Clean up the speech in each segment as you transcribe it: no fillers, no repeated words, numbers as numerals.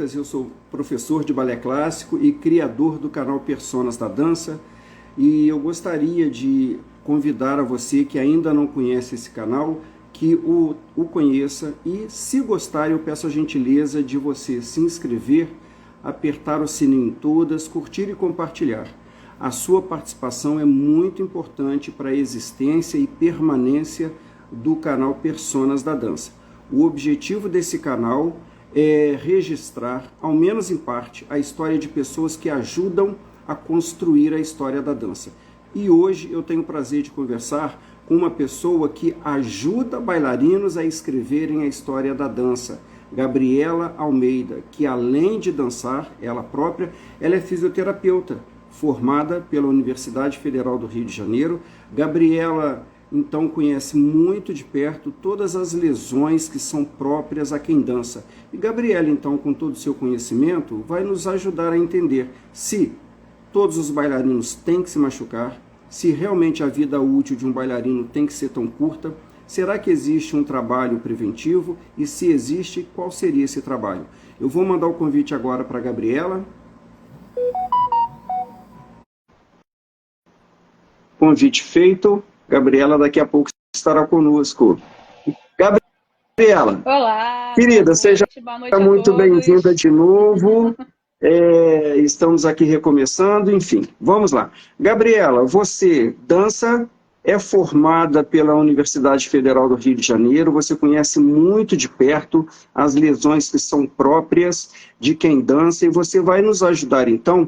Freitas, eu sou professor de balé clássico e criador do canal Personas da Dança, e eu gostaria de convidar a você que ainda não conhece esse canal, que o conheça, e se gostar eu peço a gentileza de você se inscrever, apertar o sininho em todas, curtir e compartilhar. A sua participação é muito importante para a existência e permanência do canal Personas da Dança. O objetivo desse canal é registrar, ao menos em parte, a história de pessoas que ajudam a construir a história da dança. E hoje eu tenho o prazer de conversar com uma pessoa que ajuda bailarinos a escreverem a história da dança, Gabriela Almeida, que além de dançar, ela própria, ela é fisioterapeuta, formada pela Universidade Federal do Rio de Janeiro. Gabriela, então, conhece muito de perto todas as lesões que são próprias a quem dança. E Gabriela, então, com todo o seu conhecimento, vai nos ajudar a entender se todos os bailarinos têm que se machucar, se realmente a vida útil de um bailarino tem que ser tão curta, será que existe um trabalho preventivo e se existe, qual seria esse trabalho? Eu vou mandar o convite agora para a Gabriela. Convite feito. Gabriela daqui a pouco estará conosco. Gabriela, Olá, querida, seja boa noite a muito bem-vinda todos. de novo. Estamos aqui recomeçando, enfim, vamos lá. Gabriela, você dança, é formada pela Universidade Federal do Rio de Janeiro, você conhece muito de perto as lesões que são próprias de quem dança e você vai nos ajudar, então,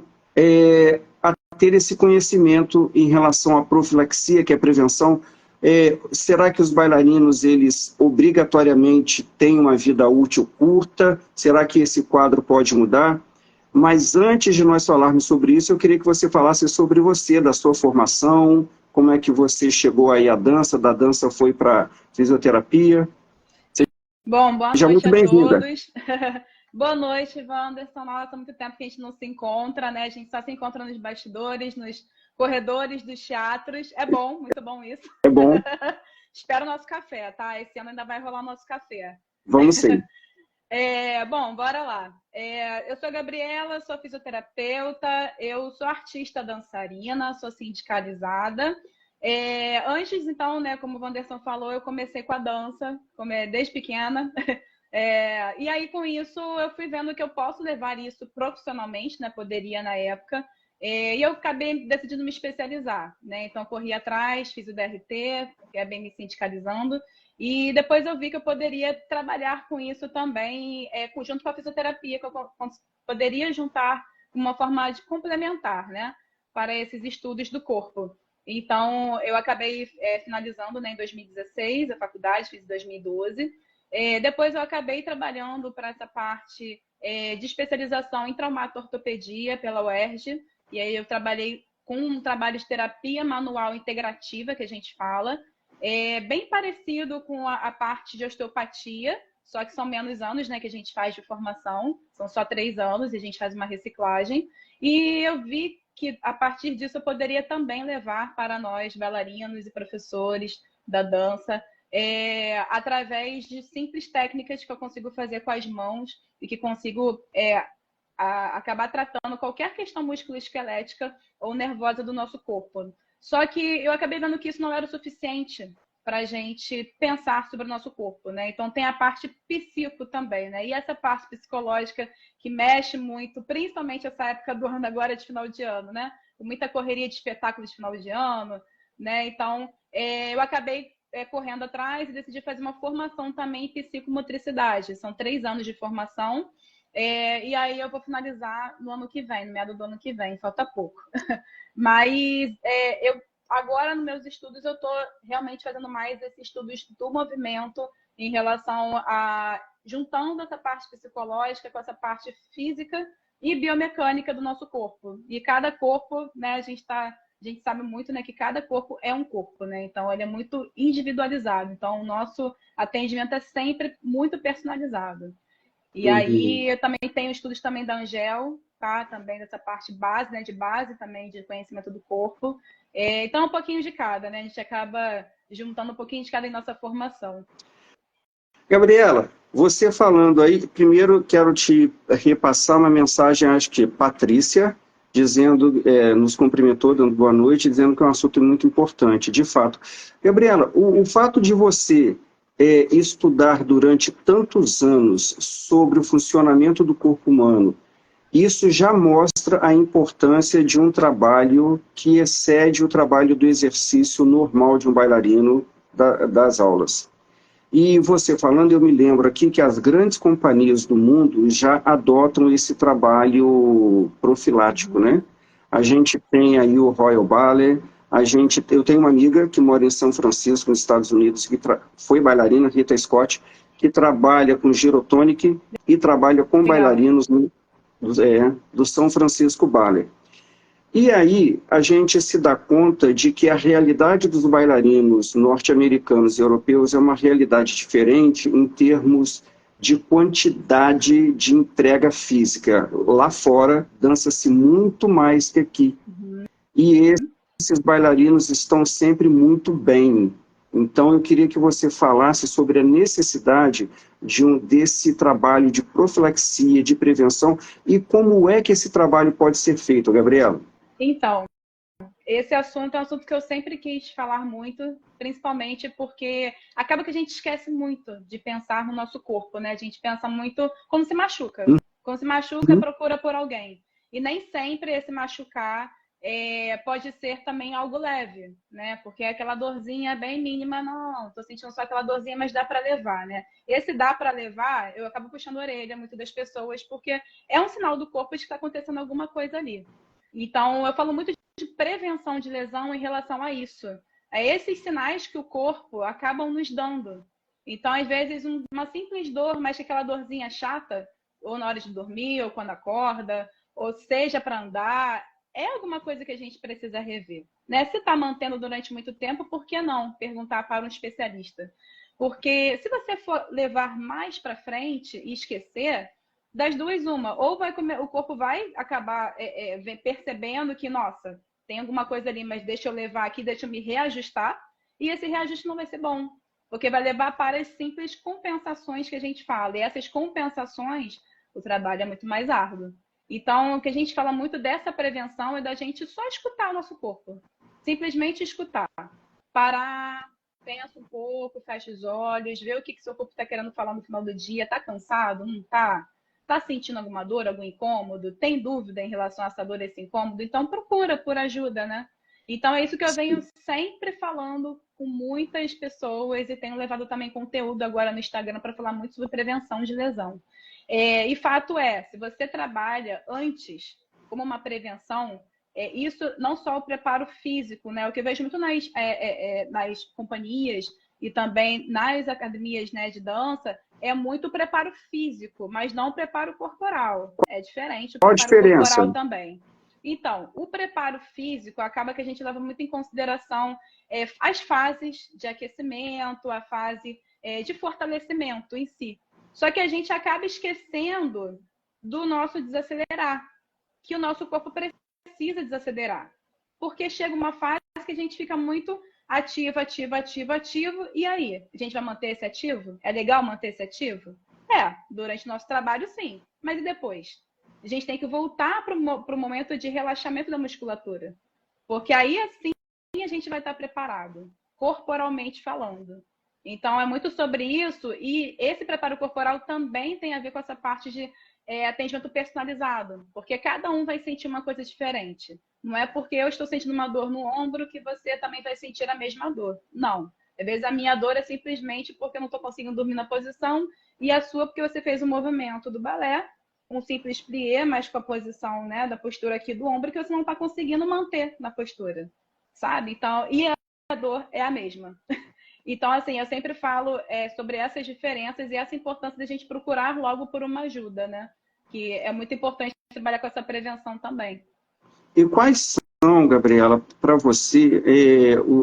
a ter esse conhecimento em relação à profilaxia, que é a prevenção. Será que os bailarinos, eles obrigatoriamente têm uma vida útil curta? Será que esse quadro pode mudar? Mas antes de nós falarmos sobre isso, eu queria que você falasse sobre você, da sua formação, como é que você chegou aí à dança, da dança foi para fisioterapia. Bom, boa Seja noite muito a bem-vinda. todos. Boa noite, Wanderson. Nossa, há muito tempo que a gente não se encontra, né? A gente só se encontra nos bastidores, nos corredores dos teatros. É bom, muito bom isso. É bom, Espero o nosso café, tá? Esse ano ainda vai rolar o nosso café. vamos sim. Bom, bora lá. Eu sou a Gabriela, sou fisioterapeuta, eu sou artista dançarina, sou sindicalizada. Antes, então, né, como o Wanderson falou, eu comecei com a dança, desde pequena. E aí, com isso, eu fui vendo que eu posso levar isso profissionalmente, né? Poderia na época. E eu acabei decidindo me especializar, né? Então, corri atrás, fiz o DRT, acabei me sindicalizando. E depois eu vi que eu poderia trabalhar com isso também, junto com a fisioterapia, que eu poderia juntar uma forma de complementar, né? Para esses estudos do corpo. Então, eu acabei finalizando, né, em 2016 a faculdade, fiz em 2012. Depois eu acabei trabalhando para essa parte de especialização em traumato-ortopedia pela UERJ, e aí eu trabalhei com um trabalho de terapia manual integrativa, que a gente fala, bem parecido com a parte de osteopatia, só que são menos anos, né, que a gente faz de formação, são só 3 anos e a gente faz uma reciclagem, e eu vi que a partir disso eu poderia também levar para nós, bailarinos e professores da dança, através de simples técnicas que eu consigo fazer com as mãos e que consigo acabar tratando qualquer questão musculoesquelética ou nervosa do nosso corpo. Só que eu acabei vendo que isso não era o suficiente para a gente pensar sobre o nosso corpo, né? Então tem a parte psíquico também, né? E essa parte psicológica que mexe muito, principalmente essa época do ano agora de final de ano, né? Com muita correria de espetáculos de final de ano, né? Então eu acabei correndo atrás e decidi fazer uma formação também em psicomotricidade. São 3 anos de formação. E aí eu vou finalizar no ano que vem, no meio do ano que vem, falta pouco. Mas eu agora, nos meus estudos, eu estou realmente fazendo mais esses estudos do movimento em relação a juntando essa parte psicológica com essa parte física e biomecânica do nosso corpo. E cada corpo, né, a gente sabe muito, né, que cada corpo é um corpo, né? Então ele é muito individualizado. Então o nosso atendimento é sempre muito personalizado. E Uhum. aí eu também tenho estudos também da Angel, tá? Também dessa parte base, né? De base também de conhecimento do corpo. Então, um pouquinho de cada, né? A gente acaba juntando um pouquinho de cada em nossa formação. Gabriela, você falando aí, primeiro quero te repassar uma mensagem, acho que Patrícia, dizendo, nos cumprimentou, dando boa noite, dizendo que é um assunto muito importante, de fato. Gabriela, o fato de você estudar durante tantos anos sobre o funcionamento do corpo humano, isso já mostra a importância de um trabalho que excede o trabalho do exercício normal de um bailarino das aulas. E você falando, eu me lembro aqui que as grandes companhias do mundo já adotam esse trabalho profilático, né? A gente tem aí o Royal Ballet, eu tenho uma amiga que mora em São Francisco, nos Estados Unidos, que foi bailarina, Rita Scott, que trabalha com gyrotonic e trabalha com Legal. bailarinos do São Francisco Ballet. E aí a gente se dá conta de que a realidade dos bailarinos norte-americanos e europeus é uma realidade diferente em termos de quantidade de entrega física. Lá fora, dança-se muito mais que aqui. E esses bailarinos estão sempre muito bem. Então, eu queria que você falasse sobre a necessidade desse trabalho de profilaxia, de prevenção, e como é que esse trabalho pode ser feito, Gabriela? Então, esse assunto é um assunto que eu sempre quis falar muito, principalmente porque acaba que a gente esquece muito de pensar no nosso corpo, né? A gente pensa muito quando se machuca. Quando se machuca, procura por alguém. E nem sempre esse machucar pode ser também algo leve, né? Porque aquela dorzinha bem mínima, não, tô sentindo só aquela dorzinha, mas dá para levar, né? Esse dá para levar, eu acabo puxando a orelha muito das pessoas, porque é um sinal do corpo de que está acontecendo alguma coisa ali. Então, eu falo muito de prevenção de lesão em relação a isso. É esses sinais que o corpo acabam nos dando. Então, às vezes, uma simples dor, mas que aquela dorzinha chata, ou na hora de dormir, ou quando acorda, ou seja para andar, é alguma coisa que a gente precisa rever. Né? Se está mantendo durante muito tempo, por que não perguntar para um especialista? Porque se você for levar mais para frente e esquecer, das duas, uma. Ou o corpo vai acabar percebendo que, nossa, tem alguma coisa ali, mas deixa eu levar aqui, deixa eu me reajustar. E esse reajuste não vai ser bom. Porque vai levar para as simples compensações que a gente fala. E essas compensações, o trabalho é muito mais árduo. Então, o que a gente fala muito dessa prevenção é da gente só escutar o nosso corpo. Simplesmente escutar. Parar, pensa um pouco, fecha os olhos, vê o que seu corpo está querendo falar no final do dia. Tá cansado? Não tá? Está sentindo alguma dor, algum incômodo? Tem dúvida em relação a essa dor, esse incômodo? Então procura por ajuda, né? Então é isso que eu venho sempre falando com muitas pessoas e tenho levado também conteúdo agora no Instagram para falar muito sobre prevenção de lesão. E fato é, se você trabalha antes como uma prevenção, isso não só o preparo físico, né? O que eu vejo muito nas companhias e também nas academias, né, de dança, é muito o preparo físico, mas não o preparo corporal. É diferente o Qual a preparo diferença? corporal também. Então, o preparo físico acaba que a gente leva muito em consideração as fases de aquecimento, a fase de fortalecimento em si. Só que a gente acaba esquecendo do nosso desacelerar, que o nosso corpo precisa desacelerar. Porque chega uma fase que a gente fica muito ativo, e aí? A gente vai manter esse ativo? É legal manter esse ativo? Durante o nosso trabalho, sim. Mas e depois? A gente tem que voltar para o momento de relaxamento da musculatura. Porque aí, assim, a gente vai estar preparado, corporalmente falando. Então, é muito sobre isso. E esse preparo corporal também tem a ver com essa parte de atendimento personalizado. Porque cada um vai sentir uma coisa diferente. Não é porque eu estou sentindo uma dor no ombro que você também vai sentir a mesma dor. Não. Às vezes a minha dor é simplesmente porque eu não estou conseguindo dormir na posição e a sua porque você fez o movimento do balé, um simples plié, mas com a posição, né, da postura aqui do ombro que você não está conseguindo manter na postura, sabe? Então, e a dor é a mesma. Então, assim, eu sempre falo sobre essas diferenças e essa importância da gente procurar logo por uma ajuda, né? Que é muito importante trabalhar com essa prevenção também. E quais são, Gabriela, para você,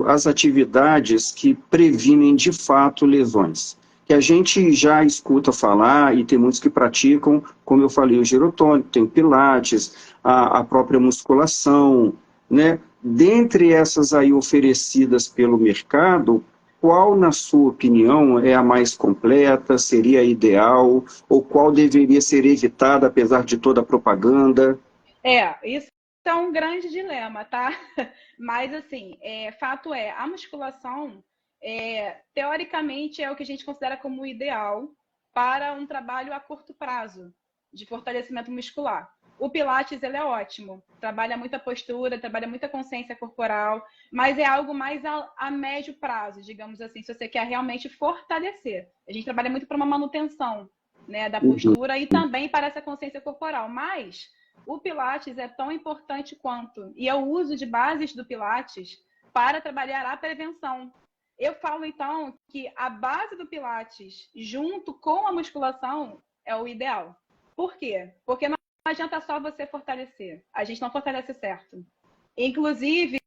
as atividades que previnem de fato lesões? Que a gente já escuta falar, e tem muitos que praticam, como eu falei, o girotônico, tem pilates, a própria musculação, né? Dentre essas aí oferecidas pelo mercado, qual, na sua opinião, é a mais completa, seria a ideal, ou qual deveria ser evitada, apesar de toda a propaganda? Isso é um grande dilema, tá? Mas, assim, fato é, a musculação, teoricamente, é o que a gente considera como ideal para um trabalho a curto prazo de fortalecimento muscular. O Pilates, ele é ótimo, trabalha muita postura, trabalha muita consciência corporal, mas é algo mais a médio prazo, digamos assim, se você quer realmente fortalecer. A gente trabalha muito para uma manutenção, né, da postura e também para essa consciência corporal, mas o Pilates é tão importante quanto, e eu uso de bases do Pilates para trabalhar a prevenção. Eu falo, então, que a base do Pilates, junto com a musculação, é o ideal. Por quê? Porque não adianta só você fortalecer. A gente não fortalece certo. Inclusive,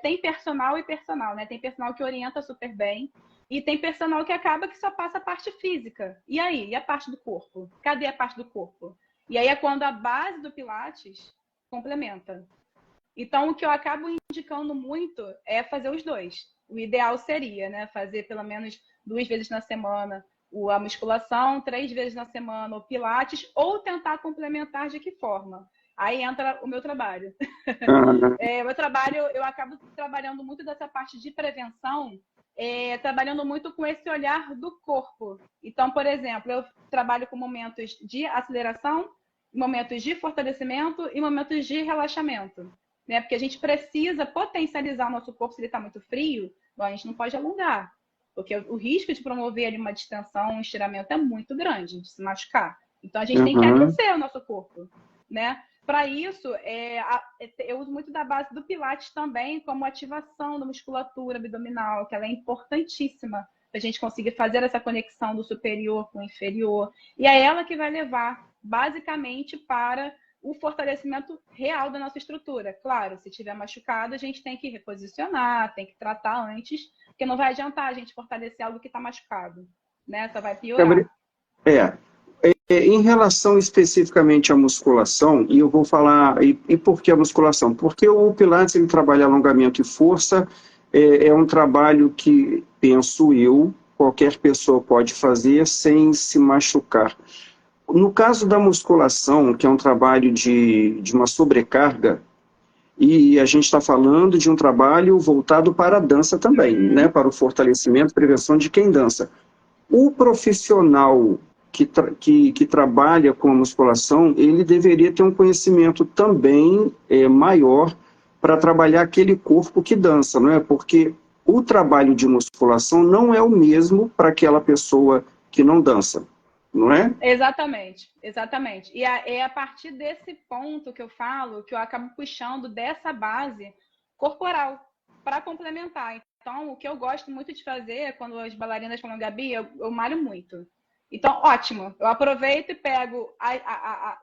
tem personal e personal, né? Tem personal que orienta super bem e tem personal que acaba que só passa a parte física. E aí? E a parte do corpo? Cadê a parte do corpo? E aí é quando a base do Pilates complementa. Então, o que eu acabo indicando muito é fazer os dois. O ideal seria, né, fazer pelo menos 2 vezes na semana a musculação, 3 vezes na semana o Pilates, ou tentar complementar de que forma? Aí entra o meu trabalho. Meu trabalho, eu acabo trabalhando muito dessa parte de prevenção, trabalhando muito com esse olhar do corpo. Então, por exemplo, eu trabalho com momentos de aceleração, momentos de fortalecimento e momentos de relaxamento. Né? Porque a gente precisa potencializar o nosso corpo se ele está muito frio, a gente não pode alongar. Porque o risco de promover ali uma distensão, um estiramento é muito grande, de se machucar. Então, a gente tem que aquecer o nosso corpo, né? Para isso, eu uso muito da base do Pilates também, como ativação da musculatura abdominal, que ela é importantíssima para a gente conseguir fazer essa conexão do superior com o inferior. E é ela que vai levar, basicamente, para o fortalecimento real da nossa estrutura. Claro, se tiver machucado, a gente tem que reposicionar, tem que tratar antes, porque não vai adiantar a gente fortalecer algo que está machucado, né? Só vai piorar. Em relação especificamente à musculação, e eu vou falar, e por que a musculação? Porque o Pilates, ele trabalha alongamento e força, é um trabalho que, penso eu, qualquer pessoa pode fazer sem se machucar. No caso da musculação, que é um trabalho de uma sobrecarga, e a gente está falando de um trabalho voltado para a dança também, né, para o fortalecimento e prevenção de quem dança. O profissional que trabalha com a musculação, ele deveria ter um conhecimento também maior para trabalhar aquele corpo que dança, não é? Porque o trabalho de musculação não é o mesmo para aquela pessoa que não dança, não é? Exatamente, exatamente. E é a partir desse ponto que eu falo, que eu acabo puxando dessa base corporal para complementar. Então, o que eu gosto muito de fazer, quando as bailarinas falam, Gabi, eu malho muito. Então, ótimo. Eu aproveito e pego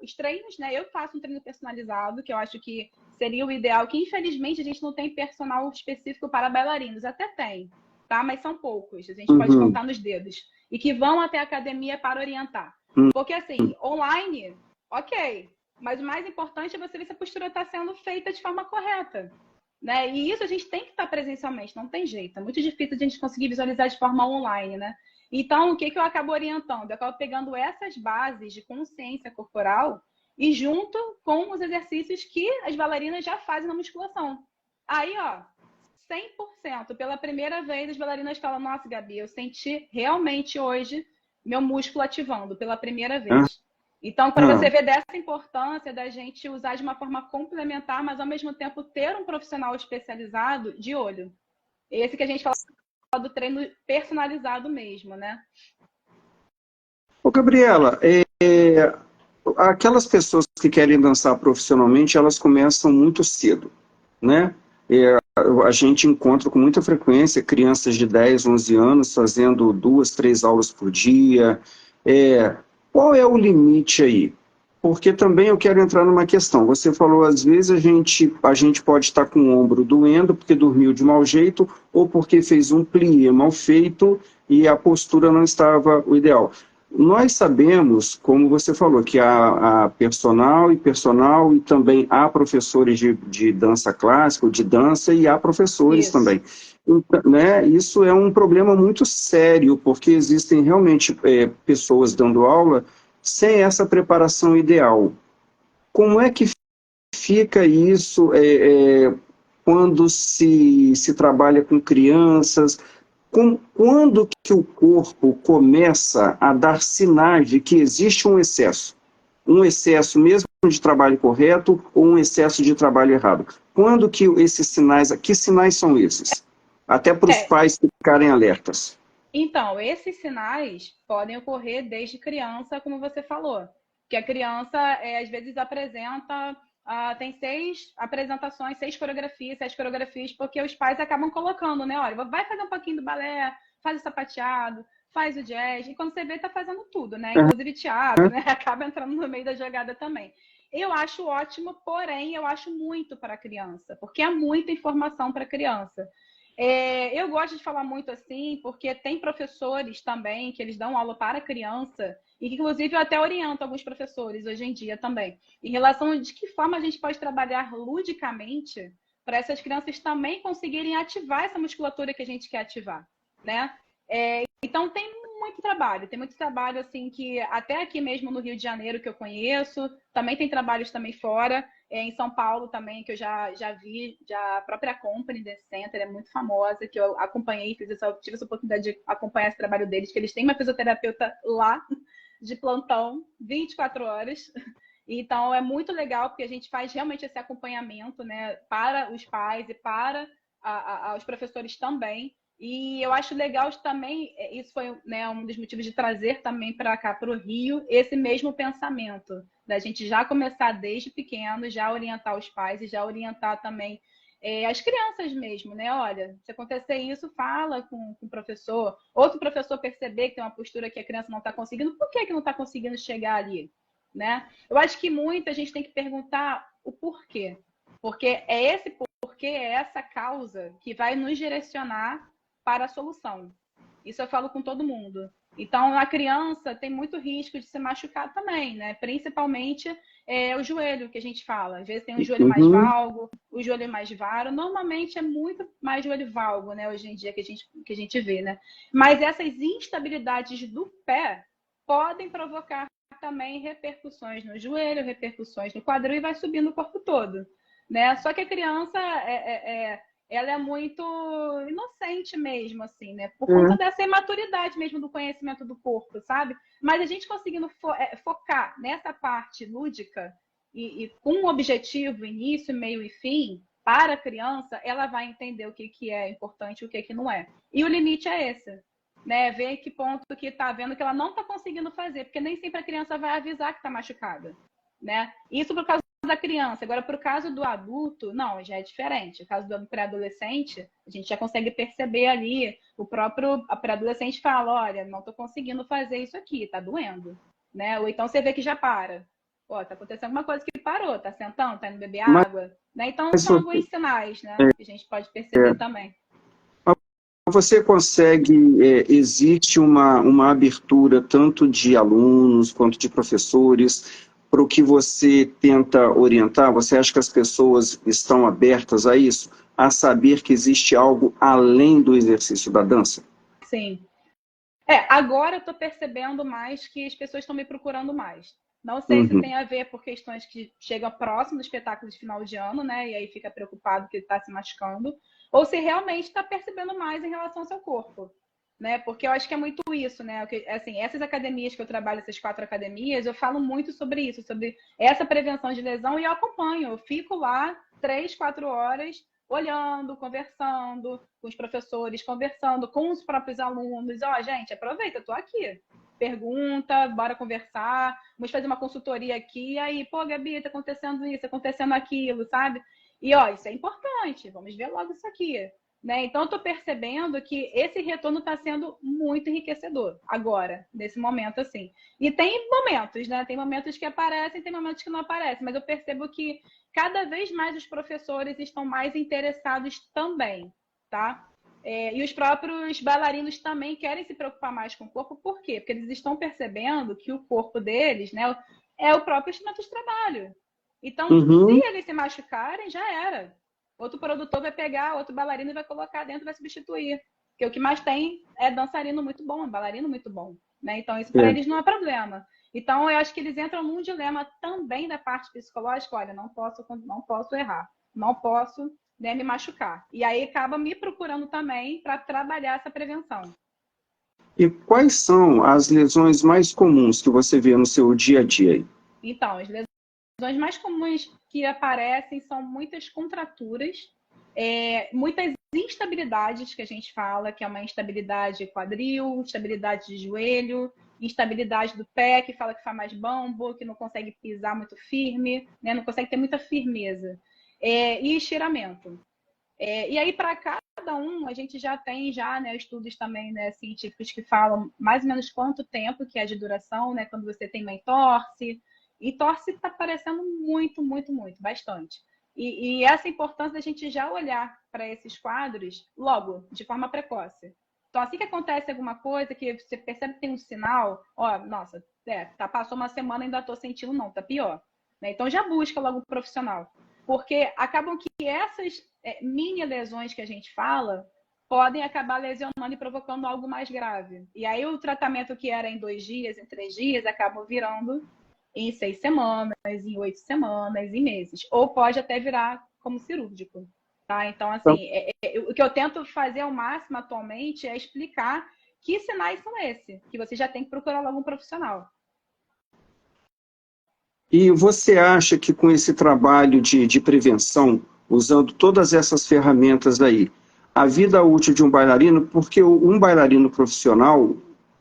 os treinos, né? Eu faço um treino personalizado, que eu acho que seria o ideal, que infelizmente a gente não tem personal específico para bailarinos. Até tem, tá? Mas são poucos. A gente pode contar nos dedos. E que vão até a academia para orientar. Porque, assim, online, ok. Mas o mais importante é você ver se a postura está sendo feita de forma correta. Né? E isso a gente tem que estar presencialmente, não tem jeito. É muito difícil a gente conseguir visualizar de forma online, né? Então, o que eu acabo orientando? Eu acabo pegando essas bases de consciência corporal e junto com os exercícios que as bailarinas já fazem na musculação. Aí, ó, 100%. Pela primeira vez, as bailarinas falam, nossa, Gabi, eu senti realmente hoje meu músculo ativando, pela primeira vez. Então, para você ver dessa importância da gente usar de uma forma complementar, mas ao mesmo tempo ter um profissional especializado de olho. Esse que a gente fala do treino personalizado mesmo, né? Ô, Gabriela, aquelas pessoas que querem dançar profissionalmente, elas começam muito cedo, né? A gente encontra com muita frequência crianças de 10, 11 anos fazendo 2, 3 aulas por dia. Qual é o limite aí? Porque também eu quero entrar numa questão. Você falou, às vezes a gente pode estar com o ombro doendo porque dormiu de mau jeito ou porque fez um plié mal feito e a postura não estava o ideal. Nós sabemos, como você falou, que há personal e também há professores de dança clássica, ou de dança, e há professores Isso. também. Então, né, isso é um problema muito sério, porque existem realmente pessoas dando aula sem essa preparação ideal. Como é que fica isso quando se trabalha com crianças? Quando que o corpo começa a dar sinais de que existe um excesso? Um excesso mesmo de trabalho correto ou um excesso de trabalho errado? Quando que esses sinais, que sinais são esses? Até para os É, pais ficarem alertas. então, esses sinais podem ocorrer desde criança, como você falou, que a criança às vezes apresenta, tem 6 apresentações, 6 coreografias, 7 coreografias, porque os pais acabam colocando, né? Olha, vai fazer um pouquinho do balé, faz o sapateado, faz o jazz, e quando você vê, tá fazendo tudo, né? Inclusive teatro, né? Acaba entrando no meio da jogada também. Eu acho ótimo, porém, eu acho muito para a criança, porque é muita informação para a criança. Eu gosto de falar muito assim, porque tem professores também que eles dão aula para criança, e que, inclusive, eu até oriento alguns professores hoje em dia também, em relação a de que forma a gente pode trabalhar ludicamente para essas crianças também conseguirem ativar essa musculatura que a gente quer ativar, né? Então tem muito trabalho assim que até aqui mesmo no Rio de Janeiro que eu conheço, também tem trabalhos também fora, em São Paulo também que eu já vi, já a própria Company Dance Center é muito famosa, que eu acompanhei, tive essa oportunidade de acompanhar esse trabalho deles, que eles têm uma fisioterapeuta lá de plantão 24 horas. Então é muito legal porque a gente faz realmente esse acompanhamento, né, para os pais e para os professores também. E eu acho legal também, isso foi, né, um dos motivos de trazer também para cá, para o Rio, esse mesmo pensamento, da gente já começar desde pequeno, já orientar os pais e já orientar também as crianças mesmo, né? Olha, se acontecer isso, fala com o professor. Outro professor perceber que tem uma postura que a criança não está conseguindo, por que não está conseguindo chegar ali? Né? Eu acho que muita gente tem que perguntar o porquê. Porque é esse porquê, é essa causa que vai nos direcionar para a solução. Isso eu falo com todo mundo. Então, a criança tem muito risco de se machucar também, né? Principalmente o joelho, que a gente fala. Às vezes tem um joelho mais Uhum. valgo, o joelho mais varo. Normalmente é muito mais joelho valgo, né? Hoje em dia que a gente vê, né? Mas essas instabilidades do pé podem provocar também repercussões no joelho, repercussões no quadril e vai subindo o corpo todo, né? Só que a criança ela é muito inocente mesmo, assim, né? Por conta dessa imaturidade mesmo do conhecimento do corpo, sabe? Mas a gente conseguindo focar nessa parte lúdica e com um objetivo, início, meio e fim, para a criança, ela vai entender o que é importante e o que não é. E o limite é esse, né? Ver em que ponto que está vendo que ela não está conseguindo fazer, porque nem sempre a criança vai avisar que está machucada, né? Isso por causa da criança. Agora, para o caso do adulto, não, já é diferente. O caso do pré-adolescente, a gente já consegue perceber ali, o próprio pré-adolescente fala, olha, não estou conseguindo fazer isso aqui, tá doendo, né? Ou então você vê que já para. Ó, tá acontecendo alguma coisa que parou, tá sentando, tá indo beber Mas água, né? Então são alguns sinais, né, que a gente pode perceber é, também. você consegue, existe uma abertura tanto de alunos quanto de professores para o que você tenta orientar? Você acha que as pessoas estão abertas a isso? A saber que existe algo além do exercício da dança? Sim. Agora eu estou percebendo mais que as pessoas estão me procurando mais. Não sei se Uhum. tem a ver por questões que chegam próximo do espetáculo de final de ano, né? E aí fica preocupado que ele está se machucando, ou se realmente está percebendo mais em relação ao seu corpo, né? Porque eu acho que é muito isso, né? Assim, essas academias que eu trabalho, essas 4 academias, eu falo muito sobre isso, sobre essa prevenção de lesão e eu acompanho. Eu fico lá 3, 4 horas olhando, conversando com os professores, conversando com os próprios alunos. Ó, gente, aproveita, eu tô aqui. Pergunta, bora conversar, vamos fazer uma consultoria aqui. E aí, pô, Gabi, tá acontecendo isso, tá acontecendo aquilo, sabe? E ó, isso é importante, vamos ver logo isso aqui. Né? Então, eu estou percebendo que esse retorno está sendo muito enriquecedor agora, nesse momento, assim. E tem momentos, né? Tem momentos que aparecem, tem momentos que não aparecem, mas eu percebo que cada vez mais os professores estão mais interessados também, tá? E os próprios bailarinos também querem se preocupar mais com o corpo. Por quê? Porque eles estão percebendo que o corpo deles, né, é o próprio instrumento de trabalho. Então, se Uhum. eles se machucarem, já era. Outro produtor vai pegar, outro bailarino e vai colocar dentro e vai substituir. Porque o que mais tem é dançarino muito bom, bailarino muito bom. Né? Então, isso para É. eles não é problema. Então, eu acho que eles entram num dilema também da parte psicológica. Olha, não posso errar, não posso, né, me machucar. E aí acaba me procurando também para trabalhar essa prevenção. E quais são as lesões mais comuns que você vê no seu dia a dia? Então, as lesões mais comuns que aparecem são muitas contraturas, muitas instabilidades que a gente fala, que é uma instabilidade quadril, instabilidade de joelho, instabilidade do pé, que fala que faz mais bambo, que não consegue pisar muito firme, né? Não consegue ter muita firmeza. E estiramento. E aí, para cada um, a gente já tem né, estudos também, né, científicos que falam mais ou menos quanto tempo que é de duração, né, quando você tem uma entorse. E torce está aparecendo muito, muito, muito, bastante. E essa importância da gente já olhar para esses quadros logo, de forma precoce. Então, assim que acontece alguma coisa, que você percebe que tem um sinal, ó, nossa, passou uma semana e ainda estou sentindo, não, tá pior. Né? Então, já busca logo um profissional. Porque acabam que essas mini lesões que a gente fala podem acabar lesionando e provocando algo mais grave. E aí o tratamento que era em 2 dias, em 3 dias, acaba virando em 6 semanas, em 8 semanas, em meses. Ou pode até virar como cirúrgico. Tá? Então, Então, assim, o que eu tento fazer ao máximo atualmente é explicar que sinais são esses, que você já tem que procurar logo um profissional. e você acha que com esse trabalho de prevenção, usando todas essas ferramentas aí, a vida útil de um bailarino, porque um bailarino profissional,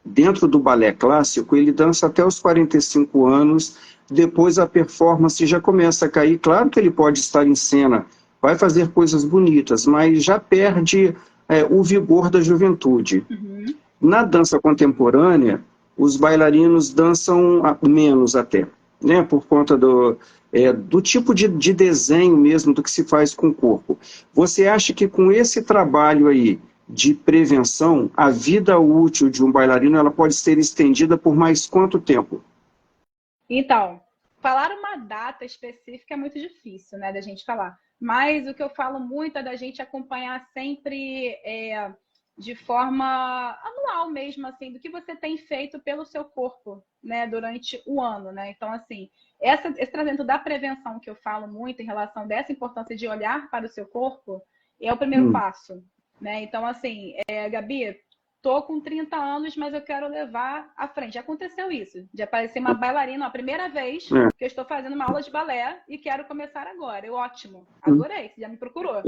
dentro do balé clássico, ele dança até os 45 anos, depois a performance já começa a cair. Claro que ele pode estar em cena, vai fazer coisas bonitas, mas já perde o vigor da juventude. Uhum. Na dança contemporânea, os bailarinos dançam menos até, né? Por conta do tipo de desenho mesmo do que se faz com o corpo. Você acha que com esse trabalho aí de prevenção, a vida útil de um bailarino ela pode ser estendida por mais quanto tempo? Então, falar uma data específica é muito difícil, né, da gente falar. Mas o que eu falo muito é da gente acompanhar sempre de forma anual mesmo, assim, do que você tem feito pelo seu corpo, né, durante o ano, né? Então, assim, esse tratamento da prevenção que eu falo muito em relação dessa importância de olhar para o seu corpo é o primeiro Hum, passo, né? Então, assim, Gabi, tô com 30 anos, mas eu quero levar à frente. Já aconteceu isso, de aparecer uma bailarina, a primeira vez é, que eu estou fazendo uma aula de balé e quero começar agora. Eu, ótimo, hum, adorei, você já me procurou.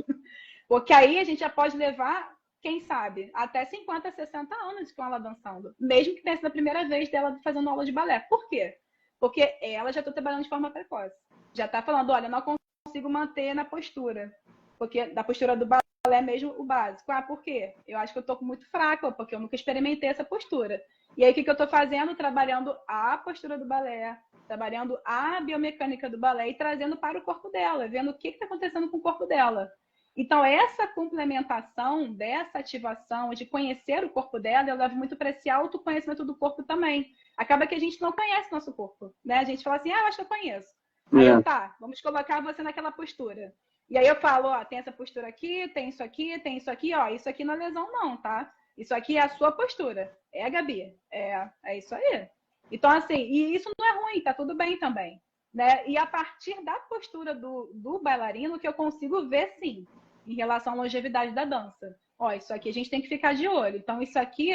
Porque aí a gente já pode levar, quem sabe, até 50, 60 anos com ela dançando. Mesmo que tenha sido a primeira vez dela fazendo aula de balé. Por quê? Porque ela já está trabalhando de forma precoce. Já está falando, olha, não consigo manter na postura. Porque da postura do balé é mesmo o básico. Ah, por quê? Eu acho que eu tô muito fraca, porque eu nunca experimentei essa postura. E aí, o que eu tô fazendo? Trabalhando a postura do balé, trabalhando a biomecânica do balé e trazendo para o corpo dela, vendo o que está acontecendo com o corpo dela. Então, essa complementação dessa ativação, de conhecer o corpo dela, eu levo muito para esse autoconhecimento do corpo também. Acaba que a gente não conhece nosso corpo, né? A gente fala assim, eu acho que eu conheço. Aí eu, é, tá, vamos colocar você naquela postura. E aí eu falo, ó, tem essa postura aqui, tem isso aqui, ó, isso aqui não é lesão não, tá? Isso aqui é a sua postura. Gabi, é isso aí. Então, assim, e isso não é ruim, tá tudo bem também. Né? E a partir da postura do bailarino que eu consigo ver, sim, em relação à longevidade da dança. Ó, isso aqui a gente tem que ficar de olho. Então, isso aqui,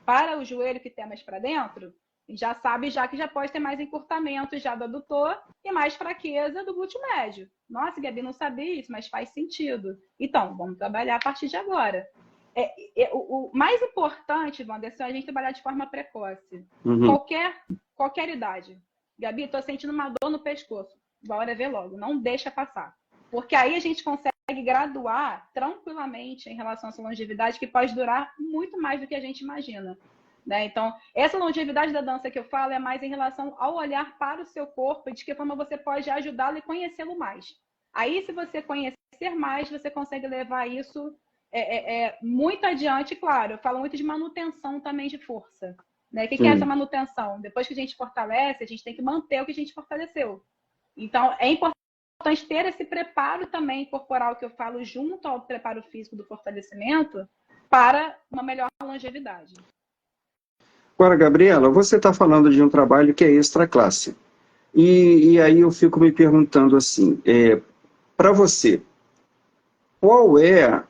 para o joelho que tem mais para dentro, já sabe já que já pode ter mais encurtamento já do adutor e mais fraqueza do glúteo médio. Nossa, Gabi, não sabia isso, mas faz sentido. Então, vamos trabalhar a partir de agora. O mais importante, Wanderson, é a gente trabalhar de forma precoce. uhum. Qualquer idade. Gabi, estou sentindo uma dor no pescoço. Bora ver logo, não deixa passar. Porque aí a gente consegue graduar tranquilamente em relação a essa longevidade que pode durar muito mais do que a gente imagina. Né? Então, essa longevidade da dança que eu falo é mais em relação ao olhar para o seu corpo e de que forma você pode ajudá-lo e conhecê-lo mais. Aí, se você conhecer mais, você consegue levar isso muito adiante, claro, eu falo muito de manutenção também de força. Né? O que é essa manutenção? Depois que a gente fortalece, a gente tem que manter o que a gente fortaleceu. Então, é importante ter esse preparo também corporal que eu falo junto ao preparo físico do fortalecimento para uma melhor longevidade. Agora, Gabriela, você está falando de um trabalho que é extra classe. E aí eu fico me perguntando assim, para você, qual é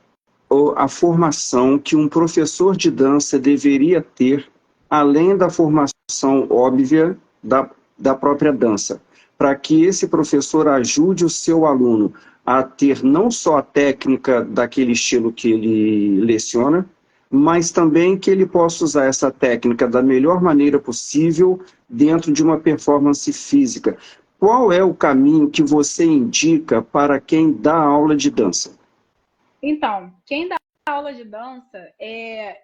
a formação que um professor de dança deveria ter, além da formação óbvia da própria dança, para que esse professor ajude o seu aluno a ter não só a técnica daquele estilo que ele leciona, mas também que ele possa usar essa técnica da melhor maneira possível dentro de uma performance física. Qual é o caminho que você indica para quem dá aula de dança? Então, quem dá aula de dança,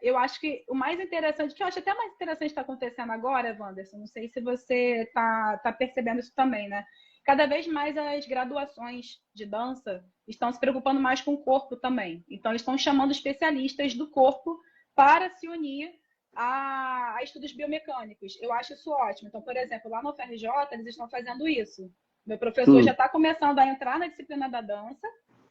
eu acho que o mais interessante, que eu acho até mais interessante está acontecendo agora, Wanderson, não sei se você está percebendo isso também, né? Cada vez mais as graduações de dança estão se preocupando mais com o corpo também. Então, eles estão chamando especialistas do corpo para se unir a estudos biomecânicos. Eu acho isso ótimo. Então, por exemplo, lá no UFRJ, eles estão fazendo isso. Meu professor já está começando a entrar na disciplina da dança,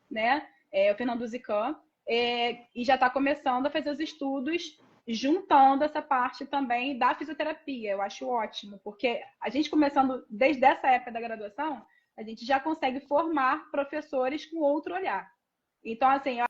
né? O Fernando Zican, e já está começando a fazer os estudos juntando essa parte também da fisioterapia. Eu acho ótimo, porque a gente começando desde essa época da graduação, a gente já consegue formar professores com outro olhar. Então, assim, eu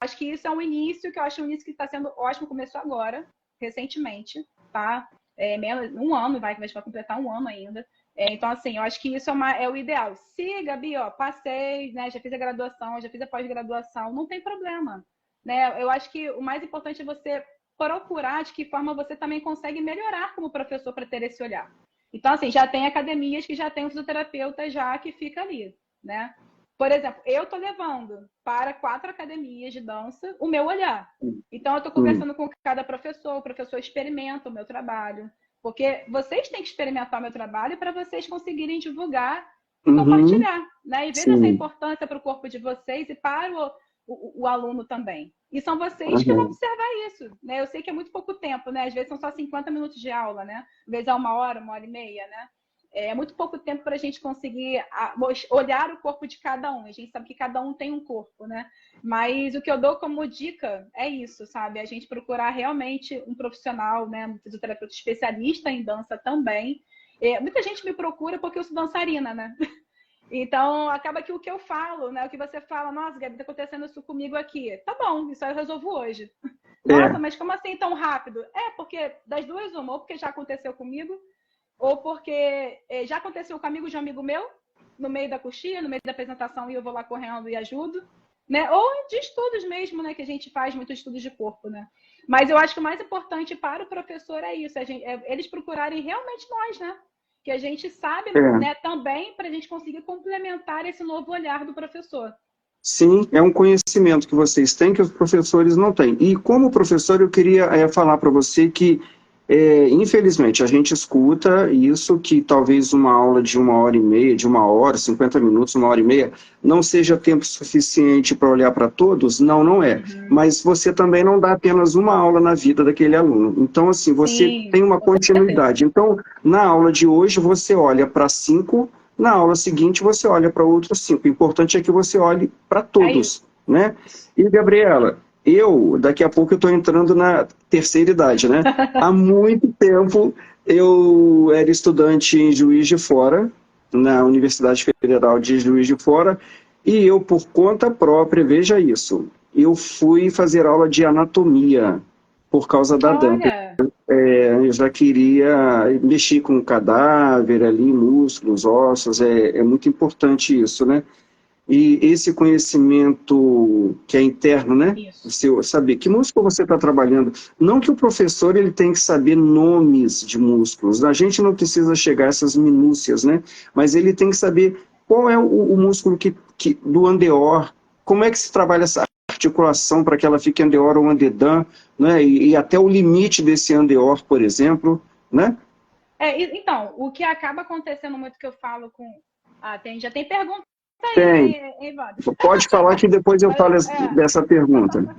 acho que isso é um início, que eu acho um início que está sendo ótimo, começou agora, recentemente, tá? Menos um ano, vai completar um ano ainda. Então, assim, eu acho que isso é o ideal. Se, Gabi, passei, né, já fiz a graduação, já fiz a pós-graduação, não tem problema. Né? Eu acho que o mais importante é você procurar de que forma você também consegue melhorar como professor para ter esse olhar. Então, assim, já tem academias que já tem um fisioterapeuta já que fica ali, né? Por exemplo, eu estou levando para 4 academias de dança o meu olhar. Então, eu estou conversando com cada professor, o professor experimenta o meu trabalho. Porque vocês têm que experimentar o meu trabalho para vocês conseguirem divulgar e compartilhar, né? E ver essa importância para o corpo de vocês e para o aluno também. E são vocês que vão observar isso, né? Eu sei que é muito pouco tempo, né? Às vezes são só 50 minutos de aula, né? Às vezes é 1 hora e meia, né? É muito pouco tempo para a gente conseguir olhar o corpo de cada um. A gente sabe que cada um tem um corpo, né? Mas o que eu dou como dica é isso, sabe? A gente procurar realmente um profissional, né? Um fisioterapeuta especialista em dança também. Muita gente me procura porque eu sou dançarina, né? Então, acaba que o que eu falo, né? O que você fala, nossa, Gabi, tá acontecendo isso comigo aqui. Tá bom, isso eu resolvo hoje. Nossa, mas como assim tão rápido? Porque das duas, uma, ou porque já aconteceu comigo, ou porque já aconteceu com amigo de um amigo meu, no meio da coxinha, no meio da apresentação, e eu vou lá correndo e ajudo, né? Ou de estudos mesmo, né? Que a gente faz muitos estudos de corpo, né? Mas eu acho que o mais importante para o professor é isso, eles procurarem realmente nós, né? Que a gente sabe, né, também, para a gente conseguir complementar esse novo olhar do professor. Sim, é um conhecimento que vocês têm que os professores não têm. E como professor, eu queria falar para você que, infelizmente, a gente escuta isso, que talvez uma aula de 1 hora e meia, de 1 hora, 50 minutos, 1 hora e meia, não seja tempo suficiente para olhar para todos. Não, não é. Mas você também não dá apenas uma aula na vida daquele aluno. Então, assim, você tem uma continuidade. Então, na aula de hoje, você olha para 5, na aula seguinte, você olha para outros 5. O importante é que você olhe para todos, né? E, Gabriela, daqui a pouco eu estou entrando na terceira idade, né? Há muito tempo eu era estudante em Juiz de Fora, na Universidade Federal de Juiz de Fora, e eu, por conta própria, veja isso, eu fui fazer aula de anatomia por causa da dança. Eu já queria mexer com o cadáver ali, músculos, ossos, é muito importante isso, né? E esse conhecimento que é interno, né? Você saber que músculo você está trabalhando. Não que o professor ele tem que saber nomes de músculos. A gente não precisa chegar a essas minúcias, né? Mas ele tem que saber qual é o músculo do andeor, como é que se trabalha essa articulação para que ela fique andeor ou andedan, né? E até o limite desse andeor, por exemplo, né? Então, o que acaba acontecendo muito que eu falo com... já tem pergunta. Tem. Pode falar que depois eu falo dessa pergunta.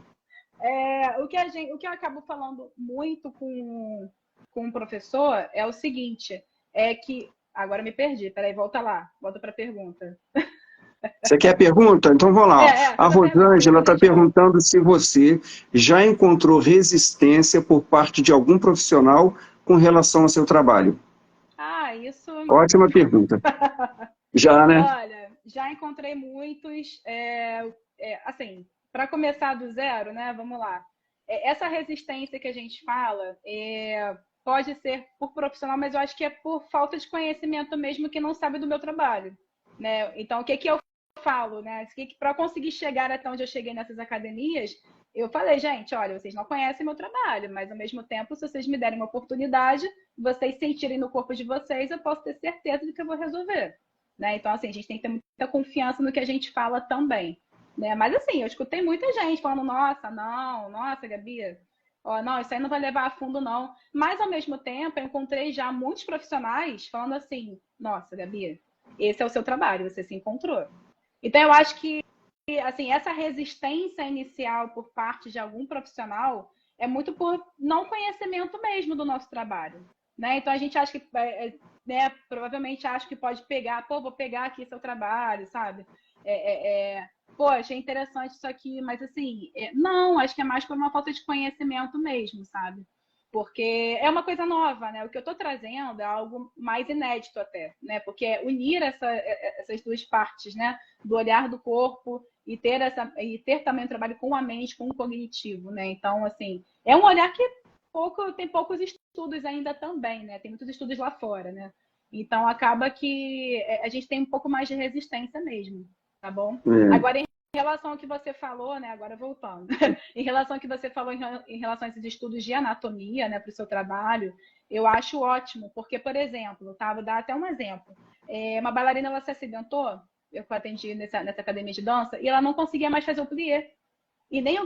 O que eu acabo falando muito com o professor é o seguinte, é que... Agora me perdi, peraí, volta lá, volta para a pergunta. Você quer pergunta? Então vamos lá. A Rosângela está perguntando se você já encontrou resistência por parte de algum profissional com relação ao seu trabalho. Isso... Ótima pergunta. Já, né? Olha, já encontrei muitos, assim, para começar do zero, né? Vamos lá. Essa resistência que a gente fala pode ser por profissional, mas eu acho que é por falta de conhecimento mesmo, que não sabe do meu trabalho, né? Então, o que eu falo, né? Para conseguir chegar até onde eu cheguei nessas academias, eu falei, gente, olha, vocês não conhecem meu trabalho, mas ao mesmo tempo, se vocês me derem uma oportunidade, vocês sentirem no corpo de vocês, eu posso ter certeza de que eu vou resolver. Né? Então, assim, a gente tem que ter muita confiança no que a gente fala também. Né? Mas, assim, eu escutei muita gente falando, nossa, Gabi, não, isso aí não vai levar a fundo, não. Mas, ao mesmo tempo, eu encontrei já muitos profissionais falando assim, nossa, Gabi, esse é o seu trabalho, você se encontrou. Então, eu acho que, assim, essa resistência inicial por parte de algum profissional é muito por não conhecimento mesmo do nosso trabalho. Né? Então, a gente acha que... provavelmente acho que pode pegar, vou pegar aqui seu trabalho, sabe? Achei interessante isso aqui, mas assim, não, acho que é mais por uma falta de conhecimento mesmo, sabe? Porque é uma coisa nova, né? O que eu estou trazendo é algo mais inédito até, né? Porque é unir essas duas partes, né? Do olhar do corpo e ter também um trabalho com a mente, com o cognitivo, né? Então, assim, é um olhar que tem poucos estudos ainda também, né? Tem muitos estudos lá fora, né? Então, acaba que a gente tem um pouco mais de resistência mesmo, tá bom? Agora, em relação ao que você falou, né? Agora voltando. Em relação ao que você falou em relação a esses estudos de anatomia, né? Para o seu trabalho, eu acho ótimo. Porque, por exemplo, vou dar até um exemplo. Uma bailarina, ela se acidentou, eu atendi nessa academia de dança, e ela não conseguia mais fazer o plié. E nem o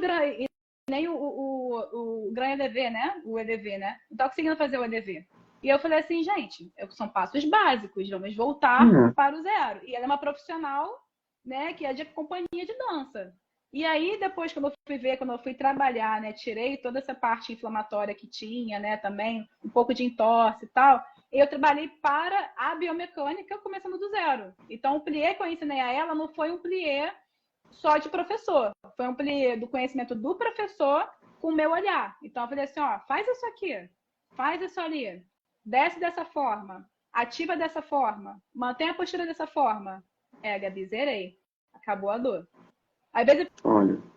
Grand EDV, né? O EDV, né? Não tá conseguindo fazer o EDV. E eu falei assim, gente, são passos básicos, vamos voltar para o zero. E ela é uma profissional, né, que é de companhia de dança. E aí, depois, quando eu fui trabalhar, né, tirei toda essa parte inflamatória que tinha, né, também, um pouco de entorse e tal, eu trabalhei para a biomecânica começando do zero. Então, o plié que eu ensinei a ela não foi um plié só de professor. Foi um plié do conhecimento do professor com o meu olhar. Então, eu falei assim, faz isso aqui, faz isso ali, desce dessa forma, ativa dessa forma, mantém a postura dessa forma. Gabi, zerei. Acabou a dor. Às vezes,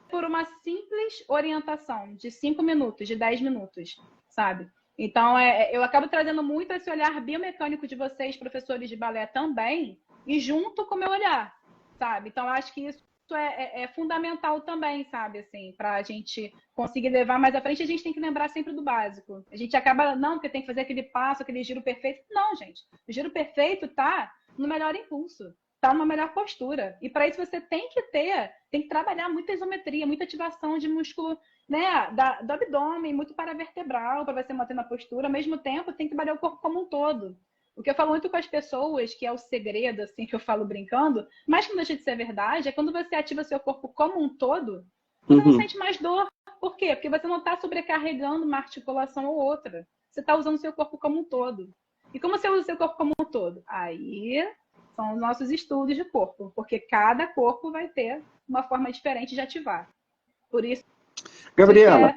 por uma simples orientação de 5 minutos, de 10 minutos, sabe? Então, eu acabo trazendo muito esse olhar biomecânico de vocês, professores de balé também, e junto com o meu olhar, sabe? Então, eu acho que isso é fundamental também, sabe? Assim, para a gente conseguir levar mais à frente, a gente tem que lembrar sempre do básico. A gente acaba, não, porque tem que fazer aquele passo, aquele giro perfeito. Não, gente. O giro perfeito tá no melhor impulso, tá numa melhor postura. E para isso você tem que trabalhar muita isometria, muita ativação de músculo, né, do abdômen, muito paravertebral, para você manter na postura. Ao mesmo tempo, tem que trabalhar o corpo como um todo. O que eu falo muito com as pessoas, que é o segredo, assim, que eu falo brincando, mas que não deixa de ser verdade, é quando você ativa seu corpo como um todo, você não sente mais dor. Por quê? Porque você não está sobrecarregando uma articulação ou outra. Você está usando seu corpo como um todo. E como você usa seu corpo como um todo? Aí são os nossos estudos de corpo, porque cada corpo vai ter uma forma diferente de ativar. Por isso, Gabriela,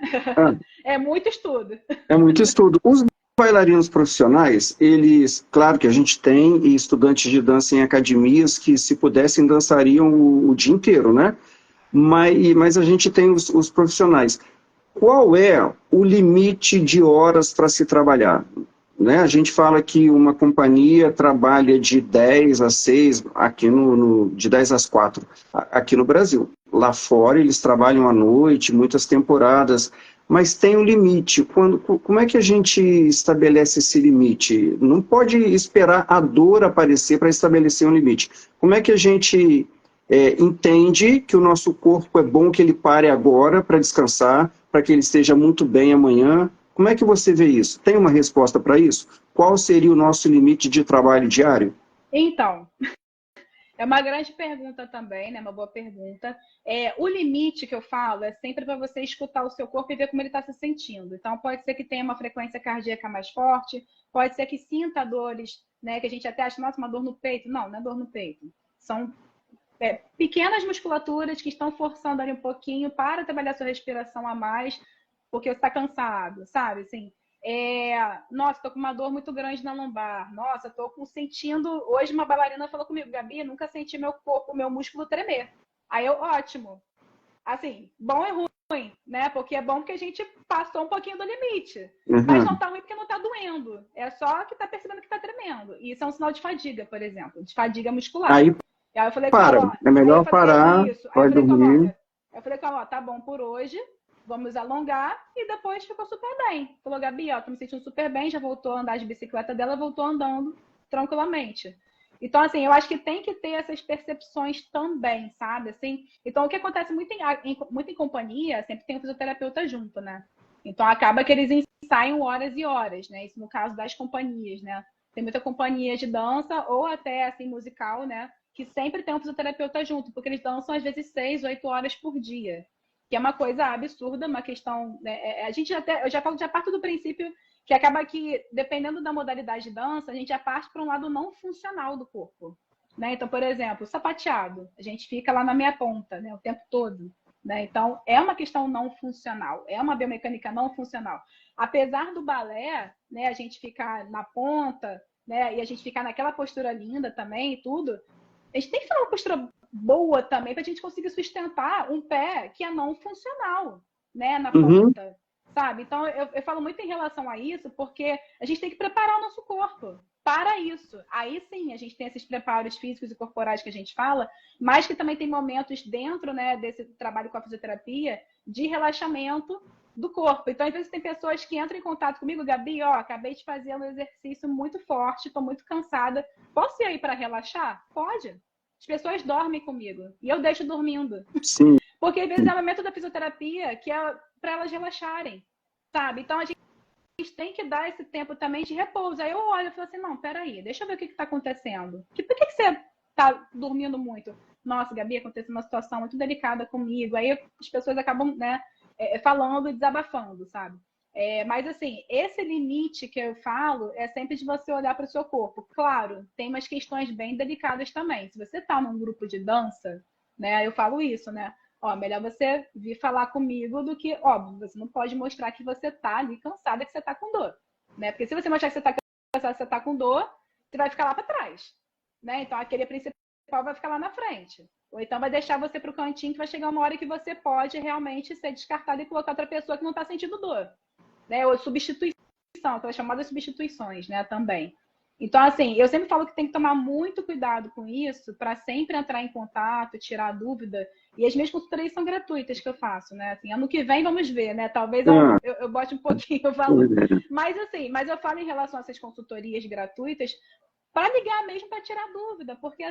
é muito estudo. É muito estudo. Os bailarinos profissionais, eles, claro que a gente tem estudantes de dança em academias que, se pudessem, dançariam o dia inteiro, né? Mas a gente tem os profissionais. Qual é o limite de horas para se trabalhar? Né? A gente fala que uma companhia trabalha de 10 às 6, aqui de 10 às 4, aqui no Brasil. Lá fora eles trabalham à noite, muitas temporadas, mas tem um limite. Como é que a gente estabelece esse limite? Não pode esperar a dor aparecer para estabelecer um limite. Como é que a gente entende que o nosso corpo é bom que ele pare agora para descansar, para que ele esteja muito bem amanhã? Como é que você vê isso? Tem uma resposta para isso? Qual seria o nosso limite de trabalho diário? Então, É uma grande pergunta também, né? Uma boa pergunta. O limite que eu falo é sempre para você escutar o seu corpo e ver como ele está se sentindo. Então, pode ser que tenha uma frequência cardíaca mais forte, pode ser que sinta dores, né? Que a gente até acha, nossa, uma dor no peito. Não, não é dor no peito. São pequenas musculaturas que estão forçando ali um pouquinho para trabalhar sua respiração a mais, porque você está cansado, sabe? Assim, nossa, tô com uma dor muito grande na lombar. Nossa, tô sentindo. Hoje uma bailarina falou comigo, Gabi, nunca senti meu corpo, meu músculo tremer. Aí eu, ótimo. Assim, bom e ruim, né? Porque é bom que a gente passou um pouquinho do limite. Mas não tá ruim porque não tá doendo. É só que tá percebendo que tá tremendo. E isso é um sinal de fadiga, por exemplo, de fadiga muscular. Aí E aí eu falei com para, ela, ó, é aí eu melhor falei parar, isso. Aí eu vai falei com ela, dormir. olha, tá bom por hoje, vamos alongar, e depois ficou super bem. Falou, Gabi, ó, tô me sentindo super bem, já voltou a andar de bicicleta dela, voltou andando tranquilamente. Então, assim, eu acho que tem que ter essas percepções também, sabe? Assim, então, o que acontece muito em companhia, sempre tem um fisioterapeuta junto, né? Então, acaba que eles ensaiam horas e horas, né? Isso no caso das companhias, né? Tem muita companhia de dança ou até, assim, musical, né? Que sempre tem um fisioterapeuta junto, porque eles dançam, às vezes, 6, 8 horas por dia. Que é uma coisa absurda, uma questão... Né? A gente eu já parto do princípio que acaba que, dependendo da modalidade de dança, a gente já parte para um lado não funcional do corpo. Né? Então, por exemplo, sapateado, a gente fica lá na meia ponta, né, o tempo todo. Né? Então, é uma questão não funcional, é uma biomecânica não funcional. Apesar do balé, né, a gente ficar na ponta, né, e a gente ficar naquela postura linda também e tudo, a gente tem que ter uma postura boa também para a gente conseguir sustentar um pé que é não funcional, né, na ponta, sabe? Então, eu falo muito em relação a isso, porque a gente tem que preparar o nosso corpo para isso. Aí sim, a gente tem esses preparos físicos e corporais que a gente fala, mas que também tem momentos dentro, né, desse trabalho com a fisioterapia de relaxamento do corpo. Então, às vezes tem pessoas que entram em contato comigo, Gabi, ó, acabei de fazer um exercício muito forte, estou muito cansada. Posso ir aí para relaxar? Pode. As pessoas dormem comigo e eu deixo dormindo. Sim. Porque às vezes é uma momento da fisioterapia que é para elas relaxarem, sabe? Então a gente tem que dar esse tempo também de repouso. Aí eu olho e falo assim, não, peraí, deixa eu ver o que está acontecendo. Por que você está dormindo muito? Nossa, Gabi, aconteceu uma situação muito delicada comigo. Aí as pessoas acabam, né, falando e desabafando, sabe? Mas assim, esse limite que eu falo é sempre de você olhar para o seu corpo. Claro, tem umas questões bem delicadas também. Se você está num grupo de dança, né, eu falo isso, né? Ó, melhor você vir falar comigo do que, óbvio, você não pode mostrar que você tá ali cansada, que você tá com dor, né? Porque se você mostrar que você tá cansada, que você tá com dor, você vai ficar lá para trás, né? Então aquele principal vai ficar lá na frente. Ou então vai deixar você pro cantinho que vai chegar uma hora que você pode realmente ser descartado e colocar outra pessoa que não tá sentindo dor, né? Ou substituição, aquelas chamadas substituições, né, também. Então, assim, eu sempre falo que tem que tomar muito cuidado com isso para sempre entrar em contato, tirar dúvida. E as minhas consultorias são gratuitas que eu faço, né? Assim, ano que vem vamos ver, né? Talvez eu bote um pouquinho o valor. Mas, assim, eu falo em relação a essas consultorias gratuitas para ligar mesmo para tirar dúvida. Porque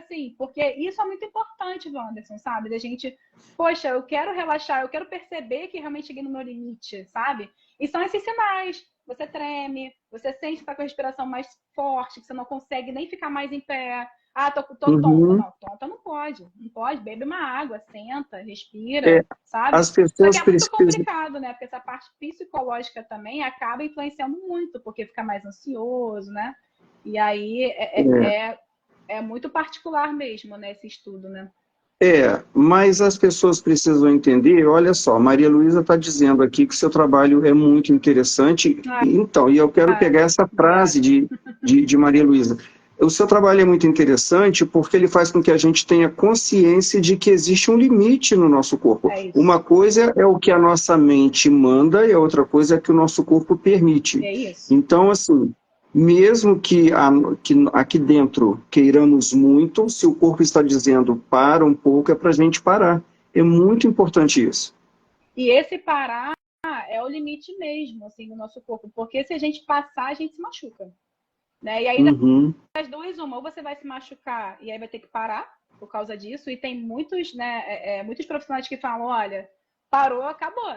isso é muito importante, Wanderson, sabe? Da gente, poxa, eu quero relaxar, eu quero perceber que realmente cheguei no meu limite, sabe? E são esses sinais. Você treme, você sente que está com a respiração mais forte, que você não consegue nem ficar mais em pé. Ah, tô tonta. Não, tonta não pode. Não pode. Bebe uma água, senta, respira, sabe? As Só que pessoas é muito precisam. complicado, né? Porque essa parte psicológica também acaba influenciando muito, porque fica mais ansioso, né? E aí é muito particular mesmo, né? Esse estudo, né? Mas as pessoas precisam entender, olha só, Maria Luísa está dizendo aqui que o seu trabalho é muito interessante, então, e eu quero pegar essa frase de Maria Luísa. O seu trabalho é muito interessante porque ele faz com que a gente tenha consciência de que existe um limite no nosso corpo. Uma coisa é o que a nossa mente manda e a outra coisa é o que o nosso corpo permite. É isso. Então, assim, mesmo que aqui dentro queiramos muito, se o corpo está dizendo para um pouco, é para a gente parar. É muito importante isso. E esse parar é o limite mesmo, assim, do nosso corpo. Porque se a gente passar, a gente se machuca. Né? E aí, das duas, uma, ou você vai se machucar e aí vai ter que parar por causa disso. E tem muitos, né, muitos profissionais que falam, olha, parou, acabou.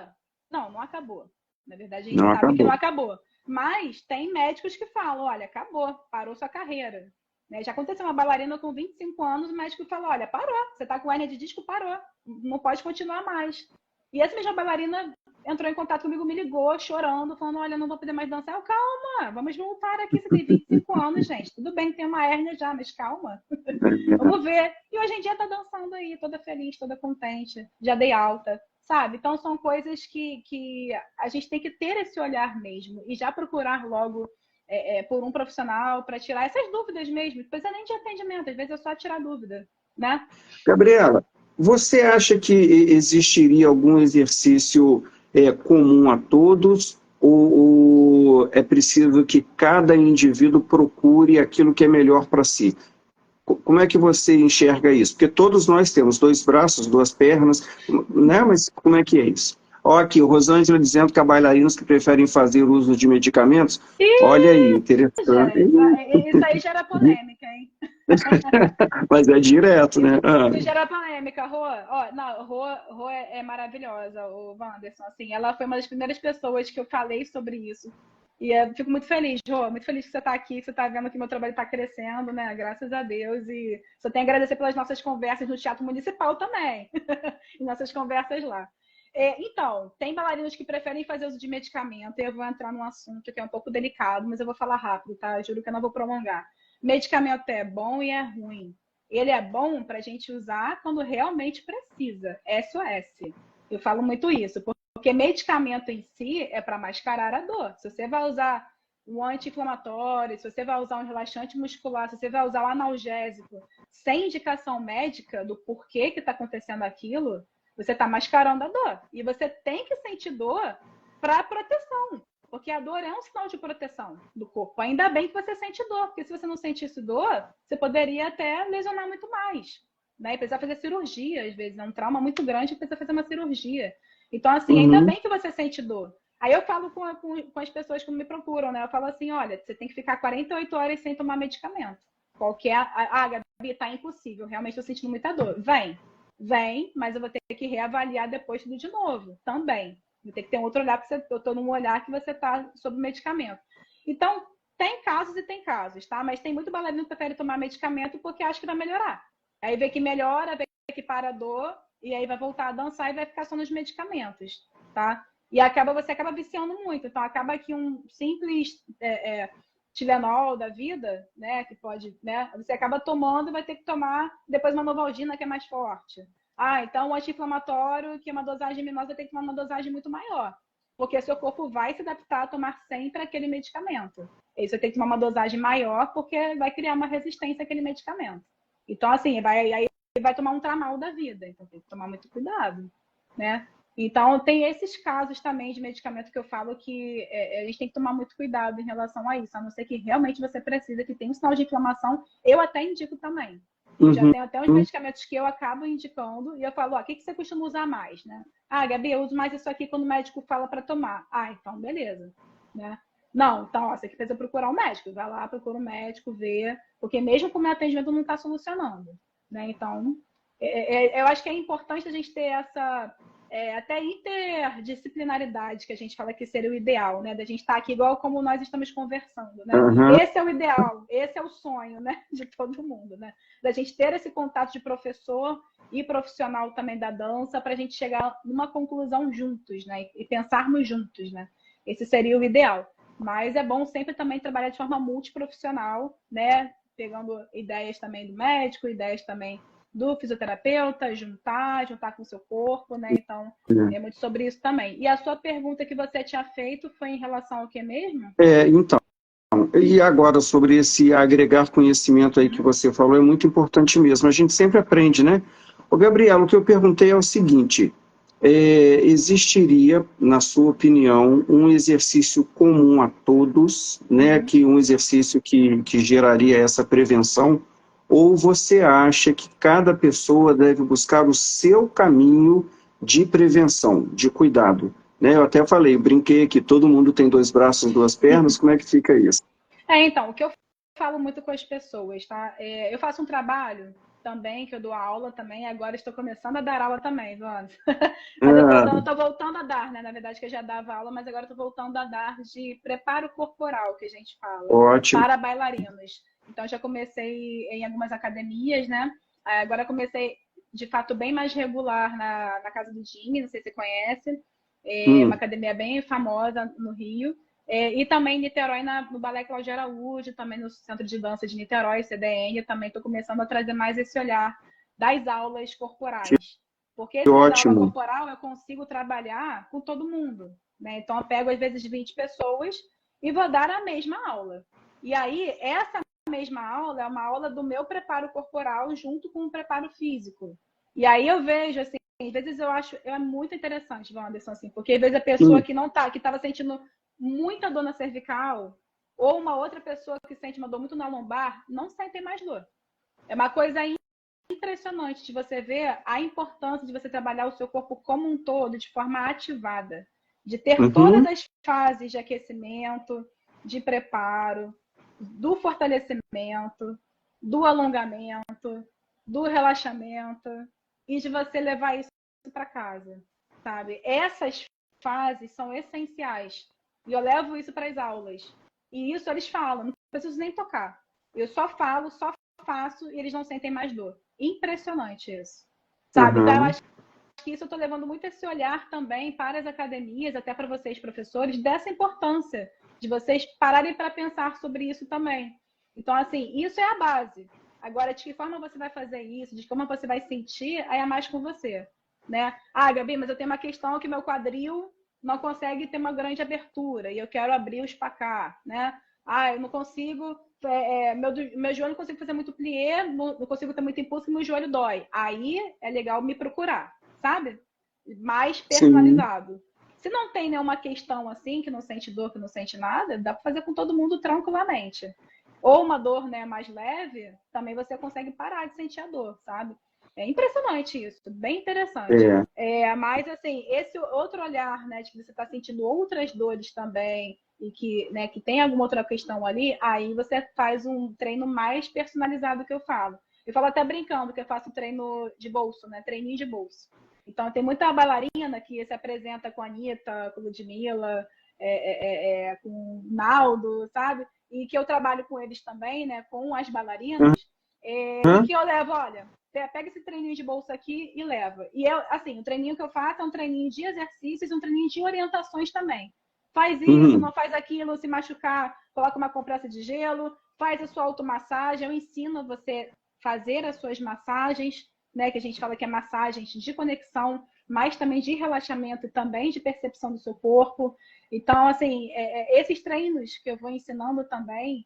Não, não acabou. Na verdade, a gente sabe que não acabou. Mas tem médicos que falam, olha, acabou, parou sua carreira. Né? Já aconteceu uma bailarina com 25 anos, o médico falou, olha, parou, você está com hérnia de disco, parou, não pode continuar mais. E essa mesma bailarina entrou em contato comigo, me ligou, chorando, falando, olha, não vou poder mais dançar. Eu, calma, vamos voltar aqui, você tem 25 anos, gente. Tudo bem que tem uma hérnia já, mas calma. Vamos ver. E hoje em dia tá dançando aí, toda feliz, toda contente. Já dei alta, sabe? Então são coisas que a gente tem que ter esse olhar mesmo e já procurar logo por um profissional para tirar essas dúvidas mesmo. Não precisa nem de atendimento, às vezes é só tirar dúvida, né? Gabriela, você acha que existiria algum exercício comum a todos ou é preciso que cada indivíduo procure aquilo que é melhor para si? Como é que você enxerga isso? Porque todos nós temos 2 braços, 2 pernas, né? Mas como é que é isso? Ó, aqui, o Rosângela dizendo que há bailarinos que preferem fazer uso de medicamentos. Olha aí, interessante. Gente, isso aí gera polêmica, hein? Mas é direto, né? Isso gera polêmica, Rô. Ó, não, Rô é maravilhosa, o Wanderson. Assim, ela foi uma das primeiras pessoas que eu falei sobre isso. E eu fico muito feliz, Rô, muito feliz que você está aqui, que você está vendo que meu trabalho está crescendo, né? Graças a Deus. E só tenho a agradecer pelas nossas conversas no Teatro Municipal também. E nossas conversas lá. Então, tem bailarinos que preferem fazer uso de medicamento. E eu vou entrar num assunto que é um pouco delicado, mas eu vou falar rápido, tá? Eu juro que eu não vou prolongar. Medicamento é bom e é ruim. Ele é bom para a gente usar quando realmente precisa. SOS. Eu falo muito isso, porque medicamento em si é para mascarar a dor. Se você vai usar um anti-inflamatório, se você vai usar um relaxante muscular, se você vai usar um analgésico sem indicação médica do porquê que está acontecendo aquilo, você está mascarando a dor. E você tem que sentir dor para proteção. Porque a dor é um sinal de proteção do corpo. Ainda bem que você sente dor, porque se você não sentisse dor, você poderia até lesionar muito mais. Né? E precisar fazer cirurgia, às vezes. É um trauma muito grande e precisa fazer uma cirurgia. Então, assim, ainda bem que você sente dor. Aí eu falo com as pessoas que me procuram, né? Eu falo assim, olha, você tem que ficar 48 horas sem tomar medicamento. Qualquer... Gabi, tá impossível. Realmente estou sentindo muita dor. Vem, mas eu vou ter que reavaliar depois tudo de novo. Também. Tem que ter um outro olhar, porque eu estou num olhar que você está sob medicamento. Então, tem casos e tem casos, tá? Mas tem muito bailarino que prefere tomar medicamento porque acha que vai melhorar. Aí vê que melhora, vê que para a dor, e aí vai voltar a dançar e vai ficar só nos medicamentos, tá? E você acaba viciando muito. Então, acaba que um simples Tilenol da vida, né, que pode, né, você acaba tomando e vai ter que tomar depois uma Novalgina que é mais forte. Então o anti-inflamatório, que é uma dosagem menor, vai ter que tomar uma dosagem muito maior. Porque seu corpo vai se adaptar a tomar sempre aquele medicamento. Aí você tem que tomar uma dosagem maior, porque vai criar uma resistência àquele medicamento. Então, assim, aí vai tomar um tramal da vida. Então tem que tomar muito cuidado, né? Então, tem esses casos também de medicamento que eu falo que a gente tem que tomar muito cuidado em relação a isso, a não ser que realmente você precisa, que tem um sinal de inflamação, eu até indico também. Já tem até uns medicamentos que eu acabo indicando e eu falo, o que você costuma usar mais, né? Gabi, eu uso mais isso aqui quando o médico fala para tomar. Então beleza, né? Não, então, você que precisa procurar um médico. Vai lá, procura um médico, vê, porque mesmo com o meu atendimento não está solucionando, né? Então, eu acho que é importante a gente ter essa até interdisciplinaridade, que a gente fala que seria o ideal, né? Da gente estar aqui igual como nós estamos conversando, né? Esse é o ideal, esse é o sonho, né? De todo mundo, né? Da gente ter esse contato de professor e profissional também da dança para a gente chegar numa conclusão juntos, né? E pensarmos juntos, né? Esse seria o ideal. Mas é bom sempre também trabalhar de forma multiprofissional, né? Pegando ideias também do médico, ideias também do fisioterapeuta, juntar com o seu corpo, né? Então, é muito sobre isso também. E a sua pergunta que você tinha feito foi em relação ao que mesmo? Então, e agora sobre esse agregar conhecimento aí que você falou, é muito importante mesmo. A gente sempre aprende, né? Ô, Gabriela, o que eu perguntei é o seguinte, existiria, na sua opinião, um exercício comum a todos, né? Que um exercício que geraria essa prevenção? Ou você acha que cada pessoa deve buscar o seu caminho de prevenção, de cuidado? Né? Eu até falei, brinquei que todo mundo tem 2 braços, 2 pernas, como é que fica isso? Então, o que eu falo muito com as pessoas, tá? Eu faço um trabalho também, que eu dou aula também, agora estou começando a dar aula também, Vans. Mas eu estou voltando a dar, né? Na verdade, que eu já dava aula, mas agora estou voltando a dar de preparo corporal, que a gente fala. Ótimo. Para bailarinos. Então, já comecei em algumas academias, né? Agora comecei, de fato, bem mais regular na Casa do Jimmy, não sei se você conhece. É uma academia bem famosa no Rio. E também em Niterói, no Balé Cláudio Araújo, também no Centro de Dança de Niterói, CDN, também estou começando a trazer mais esse olhar das aulas corporais. Porque Que esse da aula ótimo. corporal eu consigo trabalhar com todo mundo, né? Então eu pego às vezes 20 pessoas e vou dar a mesma aula. E aí, essa mesma aula é uma aula do meu preparo corporal junto com o preparo físico. E aí eu vejo, assim, às vezes eu acho, é muito interessante, Wanderson, assim, porque às vezes a pessoa que não tá, que estava sentindo muita dor na cervical, ou uma outra pessoa que sente uma dor muito na lombar, não sente mais dor. É uma coisa impressionante de você ver a importância de você trabalhar o seu corpo como um todo de forma ativada, de ter todas as fases de aquecimento, de preparo, do fortalecimento, do alongamento, do relaxamento e de você levar isso para casa, sabe? Essas fases são essenciais e eu levo isso para as aulas. E isso eles falam, não preciso nem tocar. Eu só falo, só faço e eles não sentem mais dor. Impressionante isso, sabe? Então, eu acho que isso eu estou levando muito esse olhar também para as academias, até para vocês, professores, dessa importância de vocês pararem para pensar sobre isso também. Então, assim, isso é a base. Agora, de que forma você vai fazer isso, de como você vai sentir, aí é mais com você, né? Ah, Gabi, mas eu tenho uma questão que meu quadril não consegue ter uma grande abertura e eu quero abrir o espacar, né? Ah, eu não consigo meu joelho não consigo fazer muito plié, não consigo ter muito impulso, meu joelho dói. Aí é legal me procurar, sabe? Mais Sim. personalizado. Se não tem nenhuma questão assim, que não sente dor, que não sente nada, dá para fazer com todo mundo tranquilamente. Ou uma dor, né, mais leve, também você consegue parar de sentir a dor, sabe? É impressionante isso, bem interessante. É. Mas, assim, esse outro olhar, né, de que você está sentindo outras dores também, e que, né, que tem alguma outra questão ali, aí você faz um treino mais personalizado que eu falo. Eu falo até brincando que eu faço treino de bolso, né? Treininho de bolso. Então, tem muita bailarina que se apresenta com a Anitta, com a Ludmilla, com o Naldo, sabe? E que eu trabalho com eles também, né? Com as bailarinas. E que eu levo, olha, pega esse treininho de bolso aqui e leva. E eu, assim, o treininho que eu faço é um treininho de exercícios, um treininho de orientações também. Faz isso, não faz aquilo, se machucar, coloca uma compressa de gelo, faz a sua automassagem, eu ensino você fazer as suas massagens, né, que a gente fala que é massagens de conexão, mas também de relaxamento e também de percepção do seu corpo. Então, assim, esses treinos que eu vou ensinando também,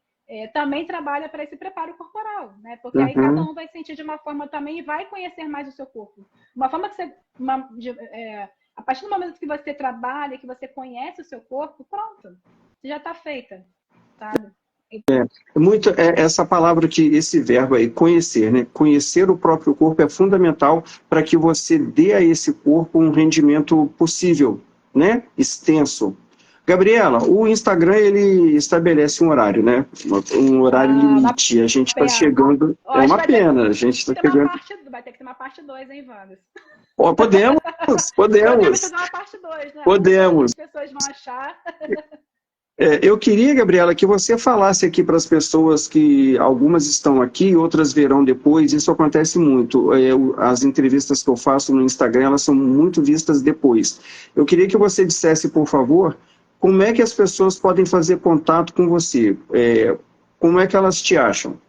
também trabalha para esse preparo corporal, né? Porque aí cada um vai sentir de uma forma também e vai conhecer mais o seu corpo. Uma forma que você... a partir do momento que você trabalha, que você conhece o seu corpo, pronto, você já está feita, sabe? Essa palavra esse verbo aí, conhecer, né? Conhecer o próprio corpo é fundamental para que você dê a esse corpo um rendimento possível, né? Extenso. Gabriela, o Instagram ele estabelece um horário, né? Um horário limite. A gente está chegando. É uma pena. A gente está chegando. Vai ter que ter uma parte 2, hein, Wander? Podemos. Podemos fazer uma parte 2, né? Podemos. As pessoas vão achar. Eu queria, Gabriela, que você falasse aqui para as pessoas que algumas estão aqui, outras verão depois. Isso acontece muito. As entrevistas que eu faço no Instagram, elas são muito vistas depois. Eu queria que você dissesse, por favor, como é que as pessoas podem fazer contato com você? Como é que elas te acham?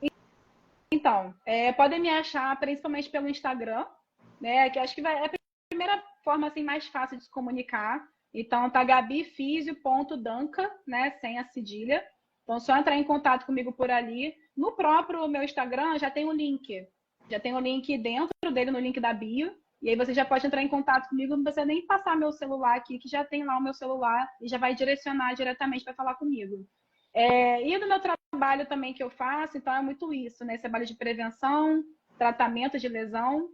Então, podem me achar principalmente pelo Instagram, né? Que acho que é a primeira forma assim, mais fácil de se comunicar. Então, tá gabifisio.danca, né? Sem a cedilha. Então, só entrar em contato comigo por ali. No próprio meu Instagram já tem um link. Já tem um link dentro dele, no link da bio. E aí você já pode entrar em contato comigo, não precisa nem passar meu celular aqui, que já tem lá o meu celular e já vai direcionar diretamente para falar comigo. E do meu trabalho também que eu faço, então é muito isso, né? Esse trabalho de prevenção, tratamento de lesão.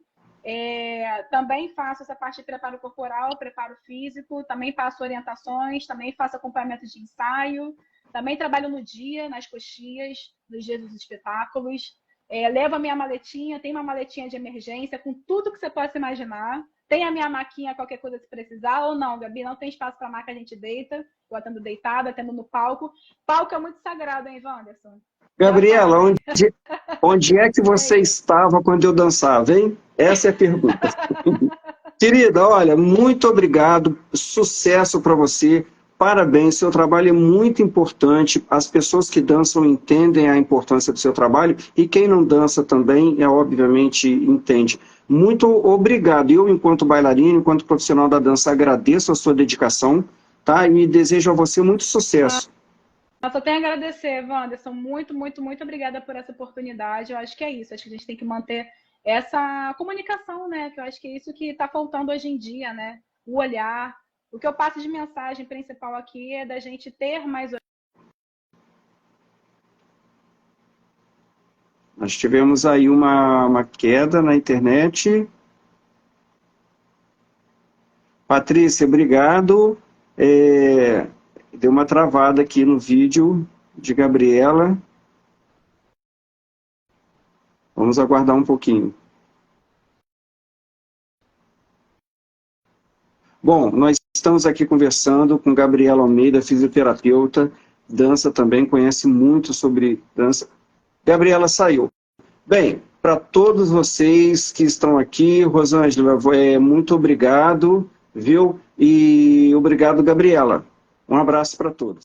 Também faço essa parte de preparo corporal, preparo físico, também faço orientações, também faço acompanhamento de ensaio, também trabalho no dia, nas coxias, nos dias dos espetáculos. Levo a minha maletinha, tem uma maletinha de emergência com tudo que você possa imaginar, Tem a minha maquinha, qualquer coisa se precisar, ou não, Gabi, não tem espaço para maca, a gente deita. Eu atendo deitada, atendo no palco. Palco é muito sagrado, hein, Wanderson? Gabriela, onde é que você estava quando eu dançava, hein? Essa é a pergunta. Querida, olha, muito obrigado, sucesso para você, parabéns, seu trabalho é muito importante, as pessoas que dançam entendem a importância do seu trabalho e quem não dança também, obviamente, entende. Muito obrigado, eu, enquanto bailarino, enquanto profissional da dança, agradeço a sua dedicação, tá? E desejo a você muito sucesso. Eu só tenho a agradecer, Wanderson, muito, muito, muito obrigada por essa oportunidade, eu acho que é isso, acho que a gente tem que manter essa comunicação, né? Que eu acho que é isso que está faltando hoje em dia, né? O olhar. O que eu passo de mensagem principal aqui é da gente ter mais. Nós tivemos aí uma queda na internet. Patrícia, obrigado. Deu uma travada aqui no vídeo de Gabriela. Vamos aguardar um pouquinho. Bom, nós estamos aqui conversando com Gabriela Almeida, fisioterapeuta, dança também, conhece muito sobre dança. Gabriela saiu. Bem, para todos vocês que estão aqui, Rosângela, muito obrigado, viu? E obrigado, Gabriela. Um abraço para todos.